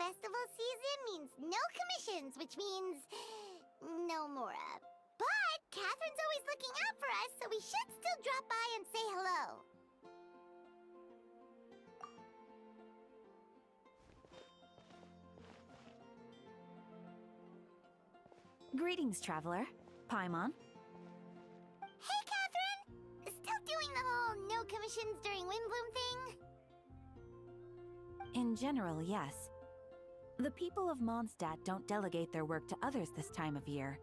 festival season means no commissions, which means no Mora. But Catherine's always looking out for us, so we should still drop by and say hello. Greetings, traveler. Paimon. Hey, Catherine! Still doing the whole no commissions during Windbloom thing? In general, yes. The people of Mondstadt don't delegate their work to others this time of year.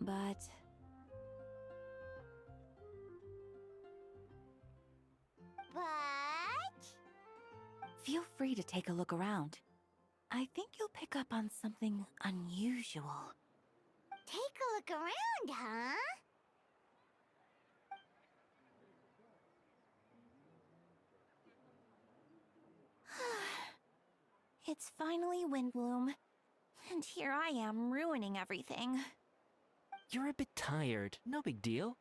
But... Feel free to take a look around. I think you'll pick up on something unusual. Take a look around, huh? It's finally Windbloom, and here I am ruining everything. You're a bit tired. No big deal.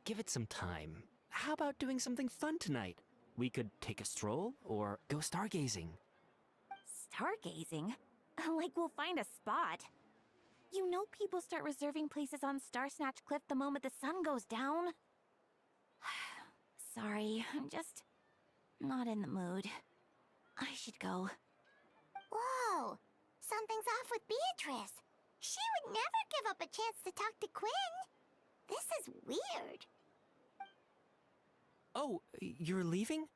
Give it some time. How about doing something fun tonight? We could take a stroll or go stargazing. Stargazing? Like we'll find a spot. You know people start reserving places on Starsnatch Cliff the moment the sun goes down. Sorry, I'm just not in the mood. I should go. Whoa! Something's off with Beatrice. She would never give up a chance to talk to Quinn. This is weird. Oh, you're leaving?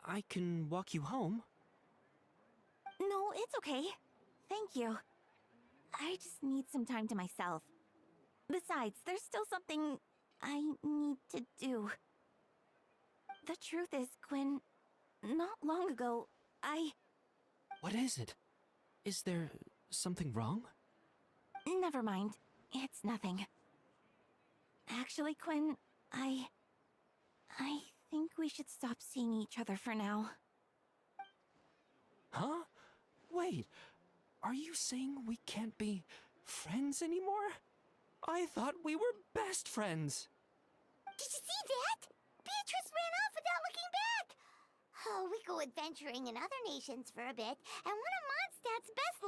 I can walk you home. No, it's okay. Thank you. I just need some time to myself. Besides, there's still something I need to do. The truth is, Quinn, not long ago, What is it? Is there something wrong? Never mind. It's nothing. Actually, Quinn, I think we should stop seeing each other for now. Huh? Wait, are you saying we can't be friends anymore? I thought we were best friends. Did you see that? Beatrice ran off without looking back. Oh, we go adventuring in other nations for a bit, and one of Mondstadt's best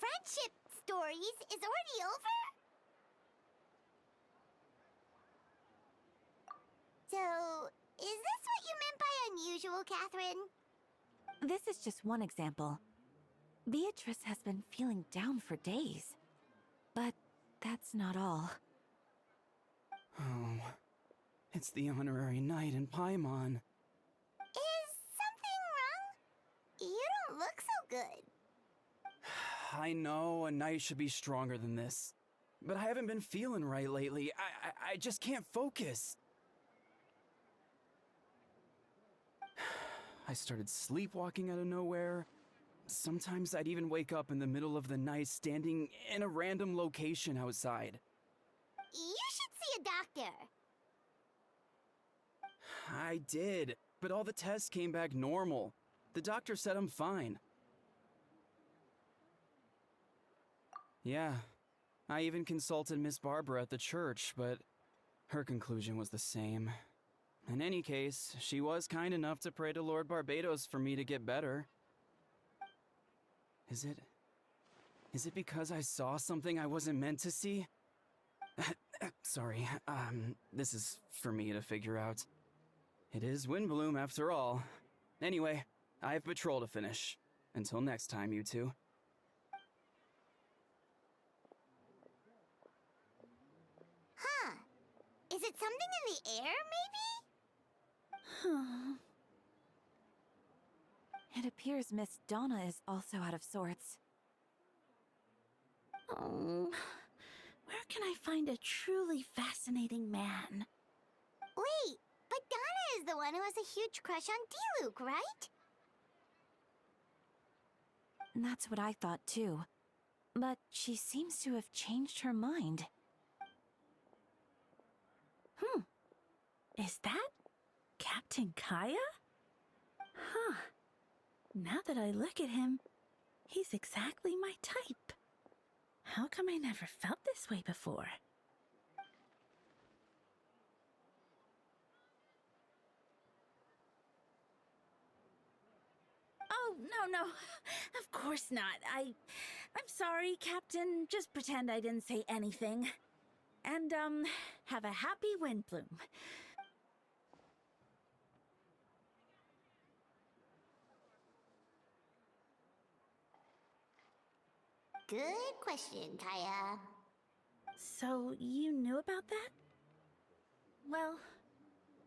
friendship stories is already over? So, is this what you meant by unusual, Catherine? This is just one example. Beatrice has been feeling down for days. But that's not all. Oh, it's the honorary knight in Paimon. Is something wrong? You don't look so good. I know a knight should be stronger than this, but I haven't been feeling right lately. I just can't focus. I started sleepwalking out of nowhere. Sometimes I'd even wake up in the middle of the night standing in a random location outside. You should see a doctor. I did, but all the tests came back normal. The doctor said I'm fine. Yeah, I even consulted Miss Barbara at the church, but her conclusion was the same. In any case, she was kind enough to pray to Lord Barbados for me to get better. Is it because I saw something I wasn't meant to see? Sorry, this is for me to figure out. It is Windbloom after all. Anyway, I have patrol to finish. Until next time, you two. Huh. Is it something in the air, maybe? It appears Miss Donna is also out of sorts. Oh, where can I find a truly fascinating man? Wait, but Donna is the one who has a huge crush on D-Luke, right? That's what I thought too. But she seems to have changed her mind. Is that Captain Kaya? Huh. Now that I look at him, he's exactly my type. How come I never felt this way before? Oh, no. Of course not. I'm sorry, Captain. Just pretend I didn't say anything. And, have a happy Windbloom. Good question, Kaya. So, you knew about that? Well,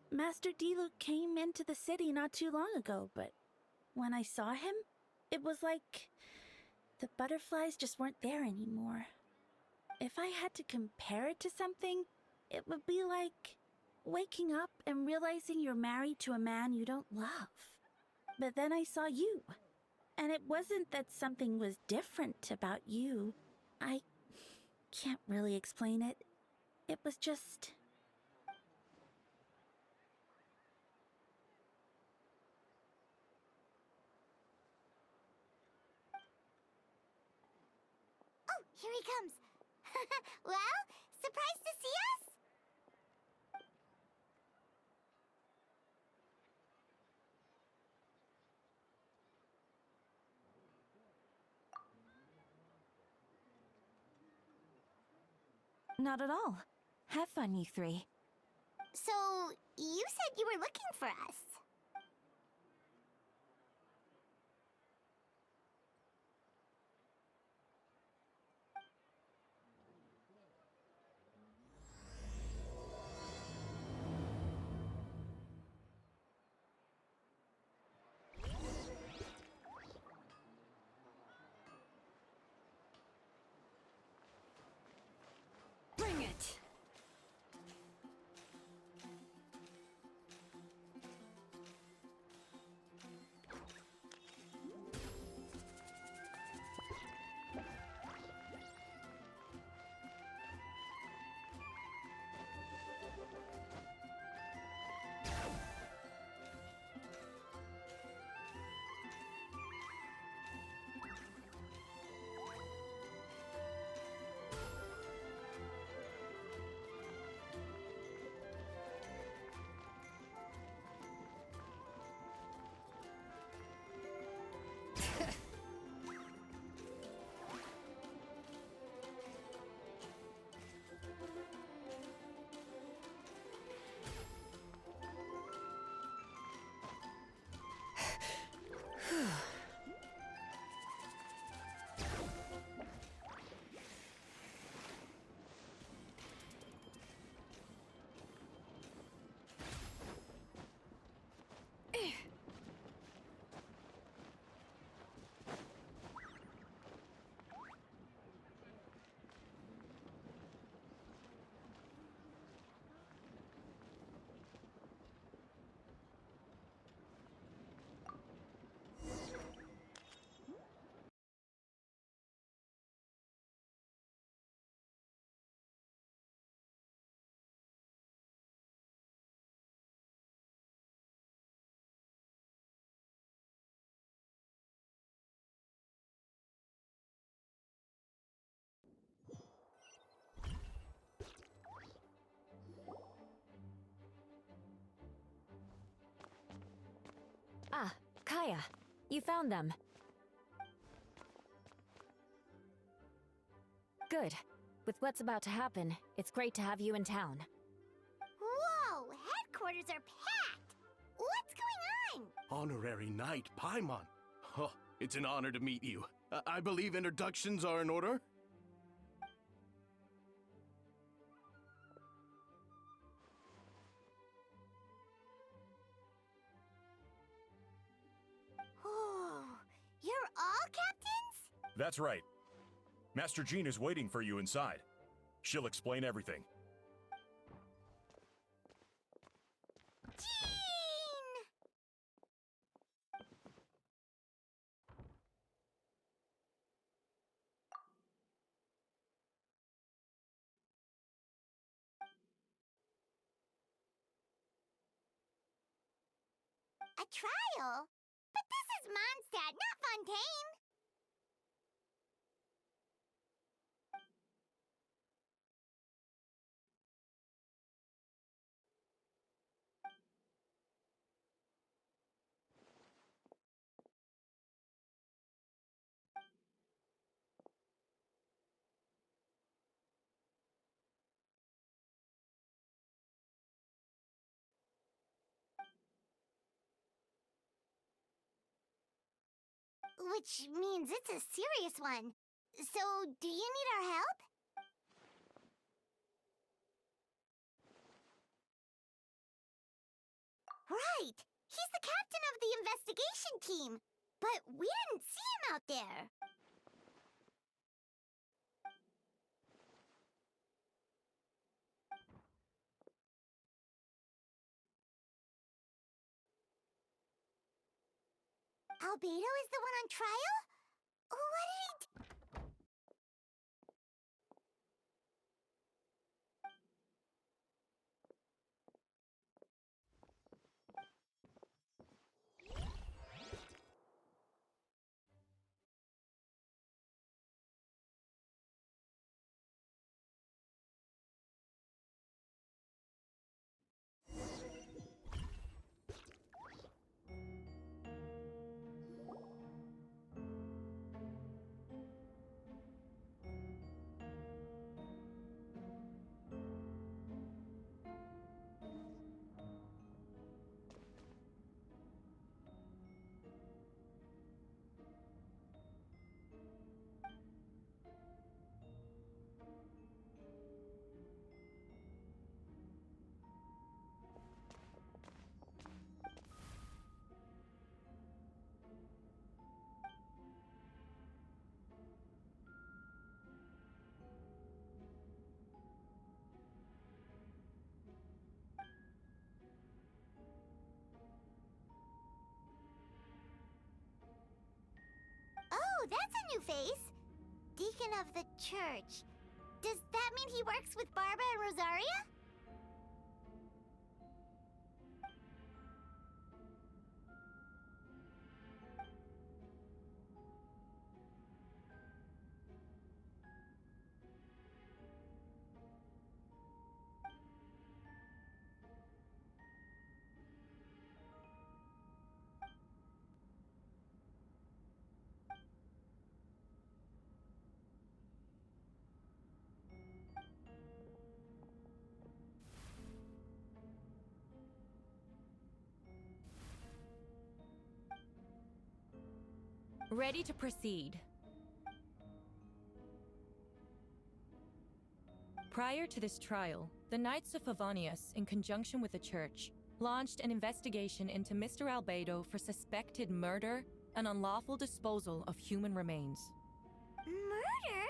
Master Diluc came into the city not too long ago, but when I saw him, it was like the butterflies just weren't there anymore. If I had to compare it to something, it would be like waking up and realizing you're married to a man you don't love. But then I saw you, and it wasn't that something was different about you. I can't really explain it. It was just... Oh, here he comes. Well, surprised to see us? Not at all. Have fun, you three. So, you said you were looking for us. Bring it! Ah, Kaya, you found them. Good. With what's about to happen, it's great to have you in town. Whoa, headquarters are packed! What's going on? Honorary Knight Paimon. Oh, it's an honor to meet you. I believe introductions are in order? Oh, you're all captains? That's right. Master Jean is waiting for you inside. She'll explain everything. Jean! A trial? But this is Mondstadt, not Fontaine! which means it's a serious one. So, do you need our help? Right! He's the captain of the investigation team, but we didn't see him out there. Albedo is the one on trial? What did he do? Oh, that's a new face. Deacon of the church. Does that mean he works with Barba and Rosaria? Ready to proceed. Prior to this trial, the Knights of Favonius, in conjunction with the Church, launched an investigation into Mr. Albedo for suspected murder and unlawful disposal of human remains. Murder?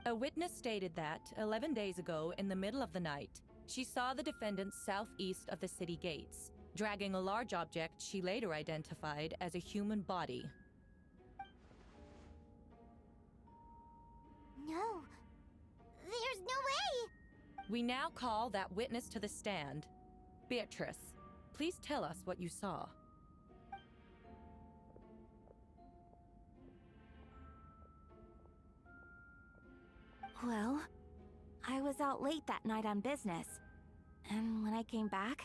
A witness stated that, 11 days ago, in the middle of the night, she saw the defendant southeast of the city gates, dragging a large object she later identified as a human body. No. There's no way! We now call that witness to the stand. Beatrice, please tell us what you saw. Well, I was out late that night on business. And when I came back,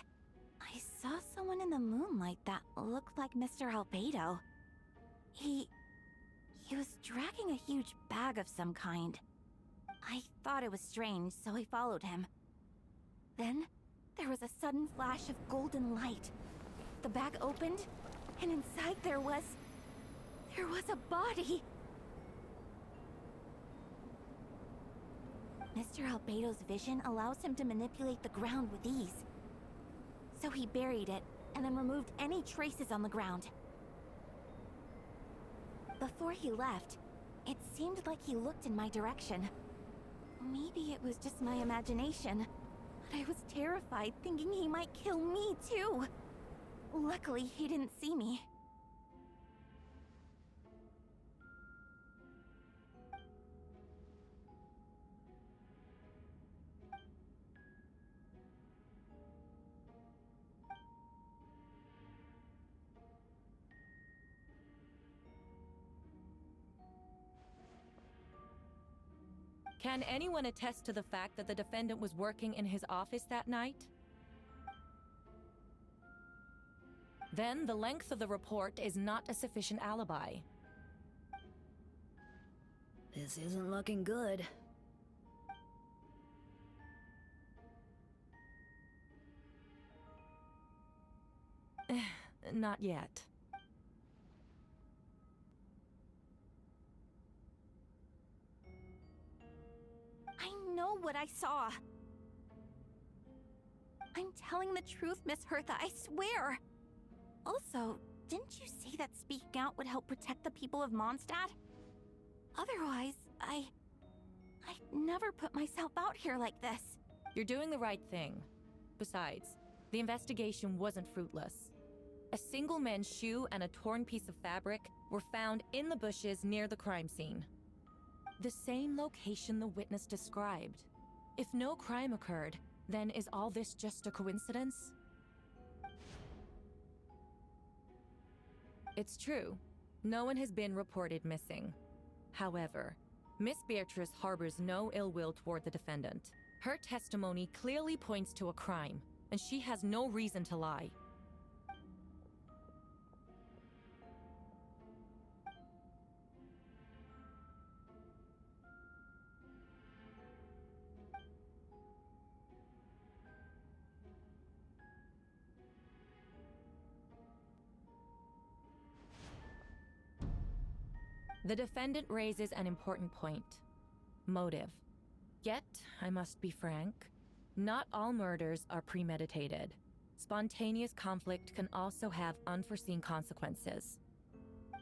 I saw someone in the moonlight that looked like Mr. Albedo. He was dragging a huge bag of some kind. I thought it was strange, so I followed him. Then, there was a sudden flash of golden light. The bag opened, and inside there was a body! Mr. Albedo's vision allows him to manipulate the ground with ease. So he buried it, and then removed any traces on the ground. Before he left, it seemed like he looked in my direction. Maybe it was just my imagination, but I was terrified thinking he might kill me too. Luckily, he didn't see me. Can anyone attest to the fact that the defendant was working in his office that night? Then the length of the report is not a sufficient alibi. This isn't looking good. Not yet. know what I saw. I'm telling the truth, Miss Hertha, I swear. Also, didn't you say that speaking out would help protect the people of Mondstadt? Otherwise, I'd never put myself out here like this. You're doing the right thing. Besides, the investigation wasn't fruitless. A single man's shoe and a torn piece of fabric were found in the bushes near the crime scene. The same location the witness described. If no crime occurred, then is all this just a coincidence? It's true. No one has been reported missing. However, Miss Beatrice harbors no ill will toward the defendant. Her testimony clearly points to a crime, and she has no reason to lie. The defendant raises an important point. Motive. Yet, I must be frank, not all murders are premeditated. Spontaneous conflict can also have unforeseen consequences.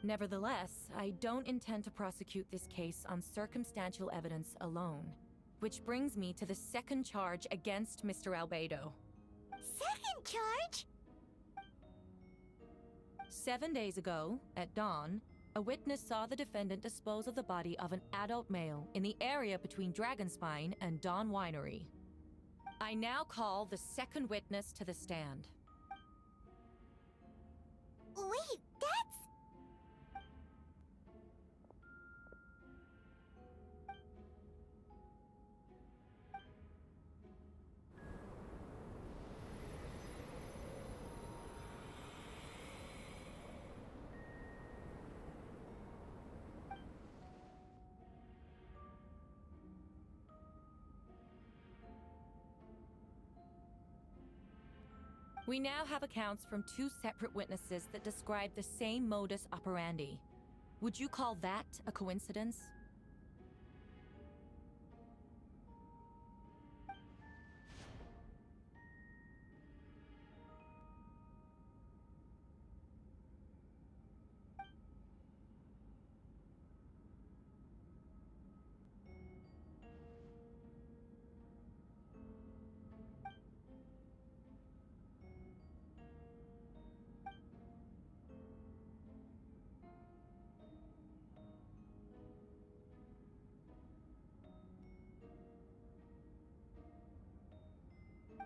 Nevertheless, I don't intend to prosecute this case on circumstantial evidence alone. Which brings me to the second charge against Mr. Albedo. Second charge? 7 days ago, at dawn, a witness saw the defendant dispose of the body of an adult male in the area between Dragonspine and Dawn Winery. I now call the second witness to the stand. Wait, that's... We now have accounts from two separate witnesses that describe the same modus operandi. Would you call that a coincidence?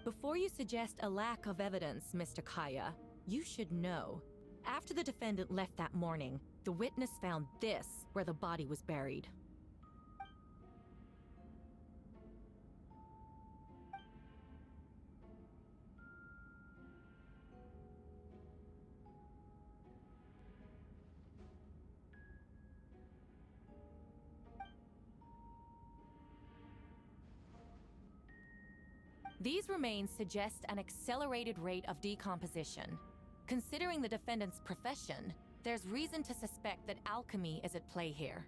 Before you suggest a lack of evidence, Mr. Kaya, you should know. After the defendant left that morning, the witness found this where the body was buried. These remains suggest an accelerated rate of decomposition. Considering the defendant's profession, there's reason to suspect that alchemy is at play here.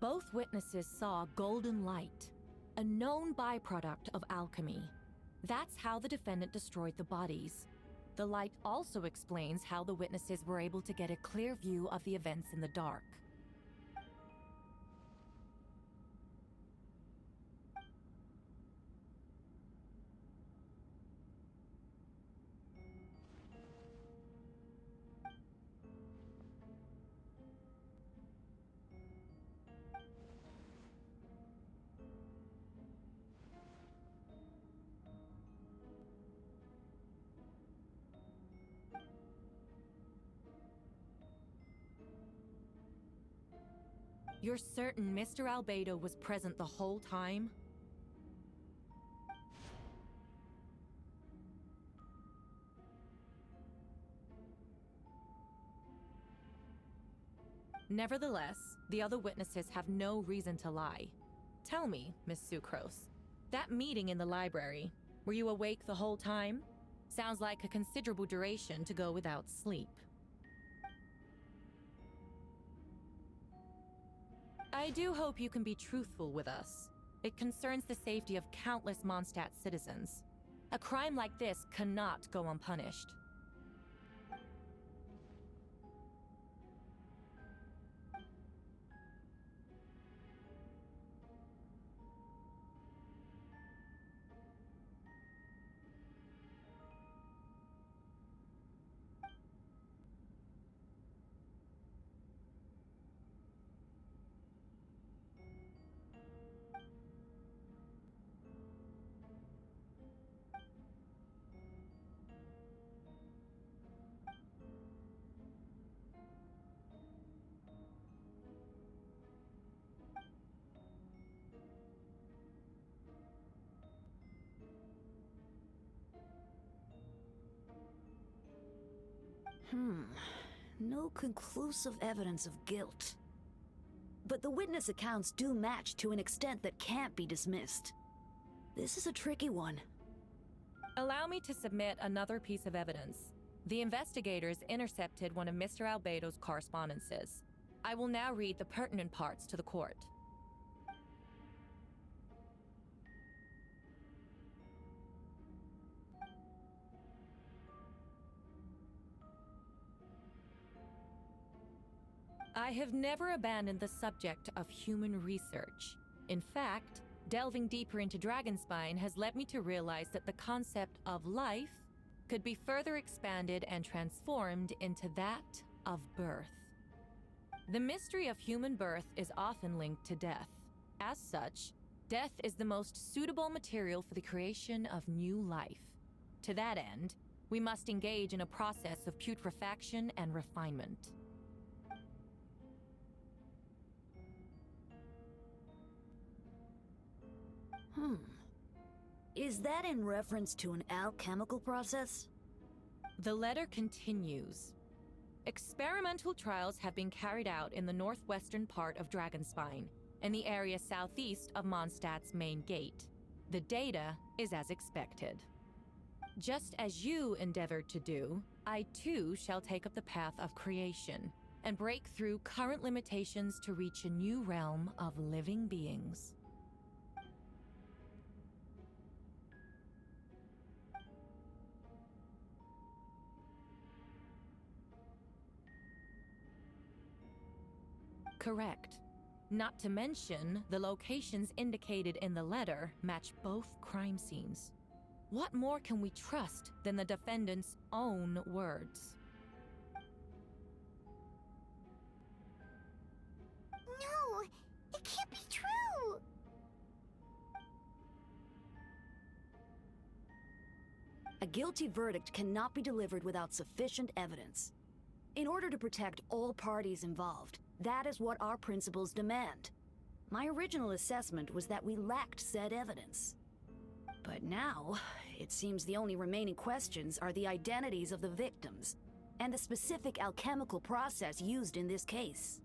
Both witnesses saw golden light, a known byproduct of alchemy. That's how the defendant destroyed the bodies. The light also explains how the witnesses were able to get a clear view of the events in the dark. You're certain Mr. Albedo was present the whole time? Nevertheless, the other witnesses have no reason to lie. Tell me, Miss Sucrose, that meeting in the library, were you awake the whole time? Sounds like a considerable duration to go without sleep. I do hope you can be truthful with us. It concerns the safety of countless Mondstadt citizens. A crime like this cannot go unpunished. No conclusive evidence of guilt. But the witness accounts do match to an extent that can't be dismissed. This is a tricky one. Allow me to submit another piece of evidence. The investigators intercepted one of Mr. Albedo's correspondences. I will now read the pertinent parts to the court. I have never abandoned the subject of human research. In fact, delving deeper into Dragonspine has led me to realize that the concept of life could be further expanded and transformed into that of birth. The mystery of human birth is often linked to death. As such, death is the most suitable material for the creation of new life. To that end, we must engage in a process of putrefaction and refinement. Is that in reference to an alchemical process? The letter continues. Experimental trials have been carried out in the northwestern part of Dragonspine, and the area southeast of Mondstadt's main gate. The data is as expected. Just as you endeavored to do, I too shall take up the path of creation, and break through current limitations to reach a new realm of living beings. Correct. Not to mention, the locations indicated in the letter match both crime scenes. What more can we trust than the defendant's own words? No, it can't be true. A guilty verdict cannot be delivered without sufficient evidence. In order to protect all parties involved, that is what our principles demand. My original assessment was that we lacked said evidence. But now, it seems the only remaining questions are the identities of the victims, and the specific alchemical process used in this case.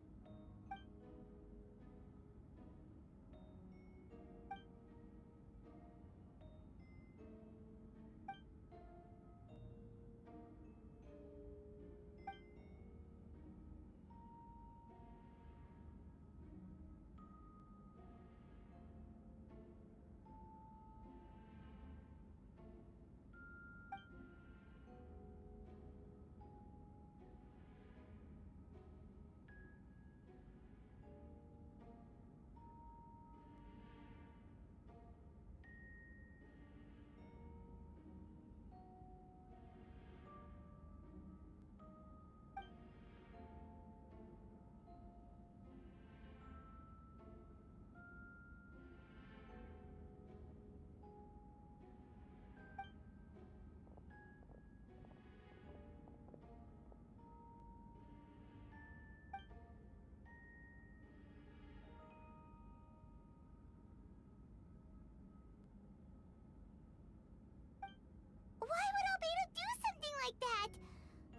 Why would Albedo do something like that?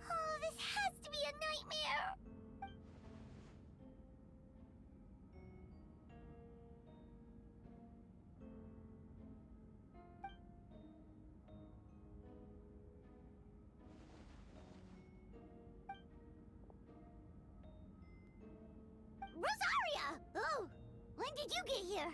Oh, this has to be a nightmare. Rosaria! Oh, when did you get here?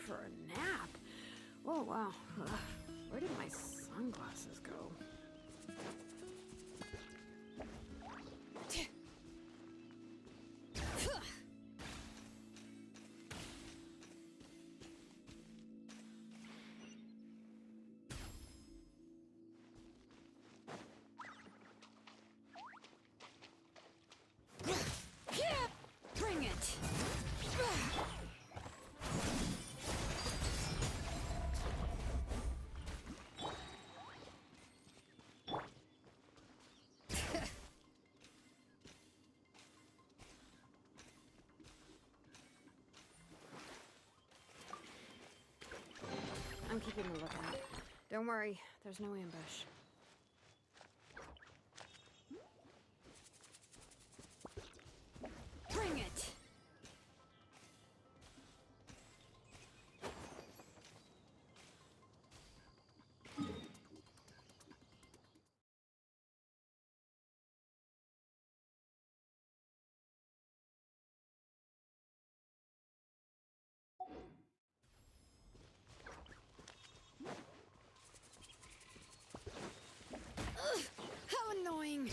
for a nap. Oh, wow. Ugh. Where did my sunglasses go? Bring it! I'm keeping a lookout. Don't worry, there's no ambush. Bring it! Ugh, how annoying!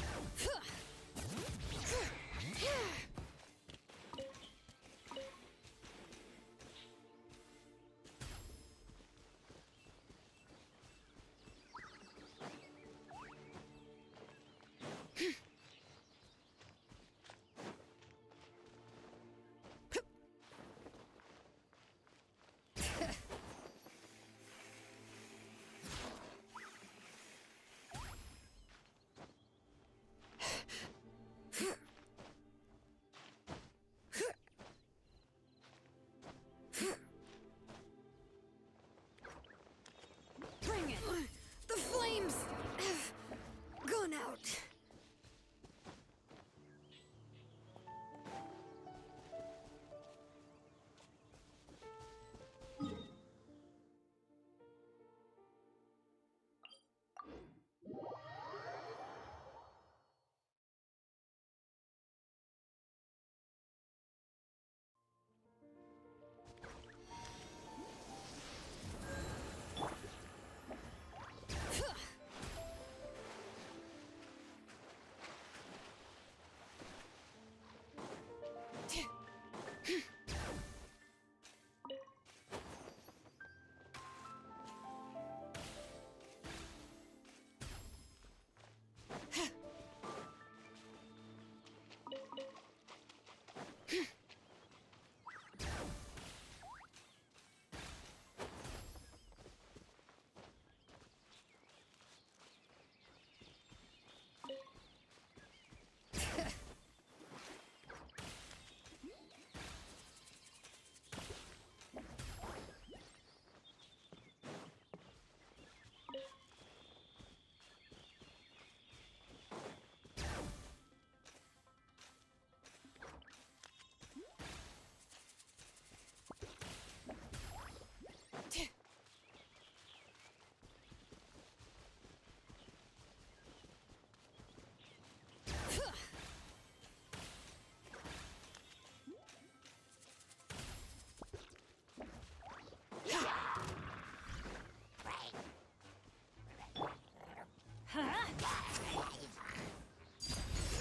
Bring it! The flames have gone out.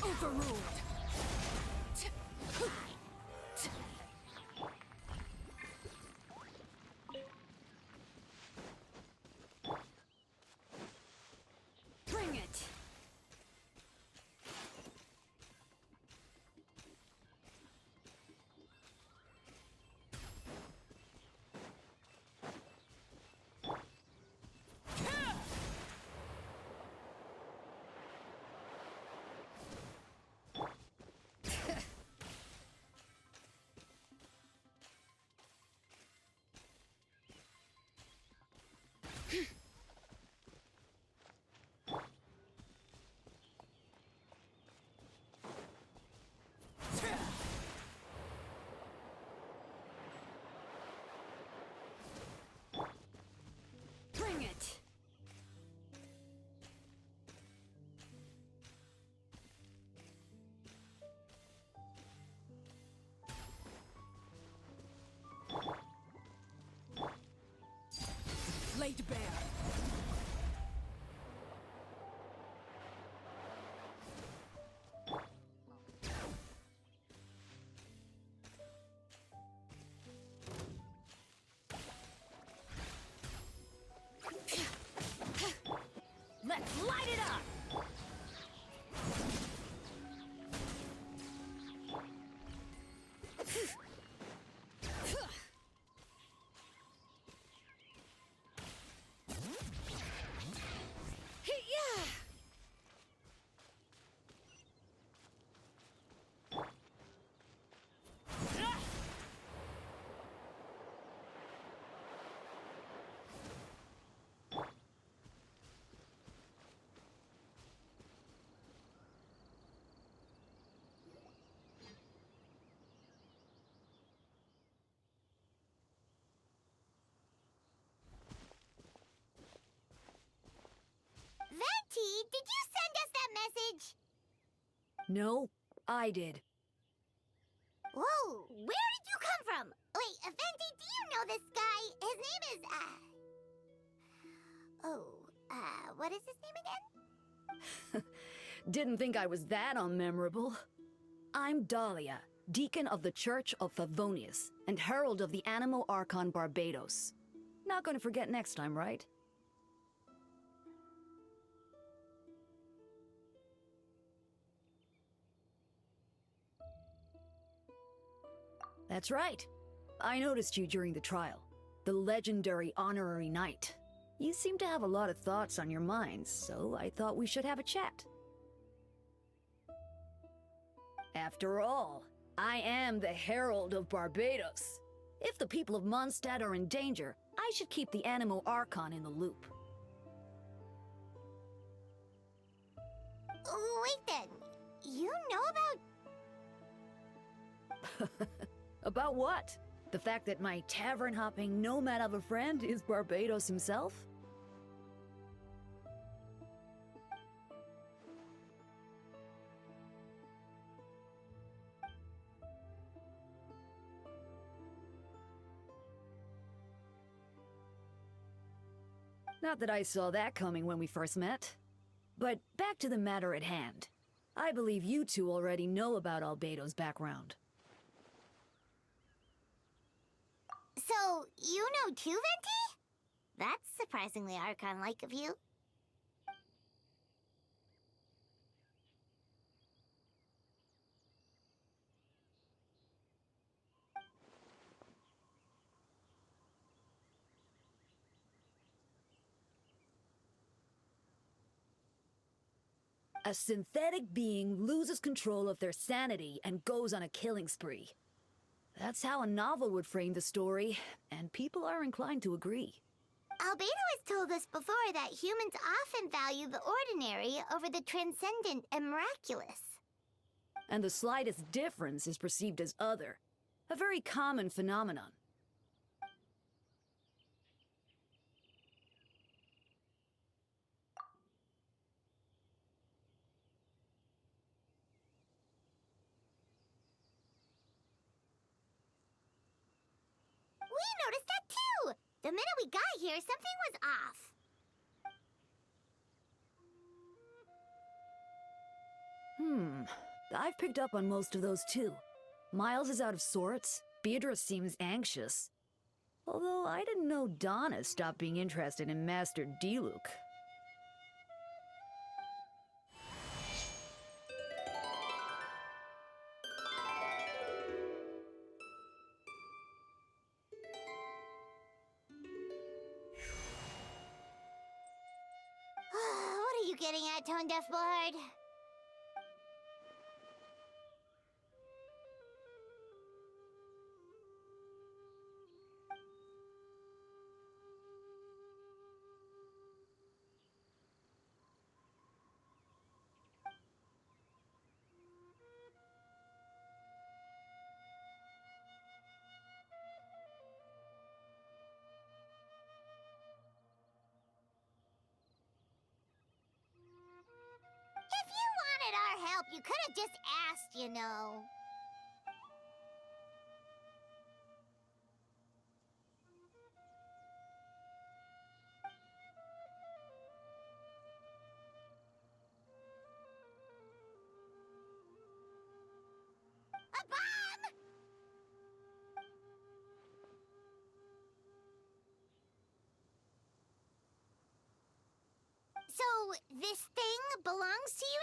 Overruled. Bring it. laid bare. Let's light it up! Venti, did you send us that message? No, I did. Whoa, where did you come from? Wait, Venti, do you know this guy? His name is, what is his name again? Didn't think I was that unmemorable. I'm Dahlia, Deacon of the Church of Favonius, and Herald of the Animo Archon Barbados. Not gonna forget next time, right? That's right. I noticed you during the trial. The legendary honorary knight. You seem to have a lot of thoughts on your minds, so I thought we should have a chat. After all, I am the Herald of Barbados. If the people of Mondstadt are in danger, I should keep the Animo Archon in the loop. Wait then, you know about... About what? The fact that my tavern-hopping nomad of a friend is Barbados himself? Not that I saw that coming when we first met. But back to the matter at hand. I believe you two already know about Albedo's background. So, you know too, Venti? That's surprisingly Archon-like of you. A synthetic being loses control of their sanity and goes on a killing spree. That's how a novel would frame the story, and people are inclined to agree. Albedo has told us before that humans often value the ordinary over the transcendent and miraculous. And the slightest difference is perceived as other. A very common phenomenon. We noticed that too! The minute we got here, something was off. I've picked up on most of those too. Miles is out of sorts. Beatrice seems anxious. Although I didn't know Donna stopped being interested in Master Diluc. What are you getting at, Tone Deaf Bard? If you wanted our help, you could have just asked, you know. So, this thing belongs to you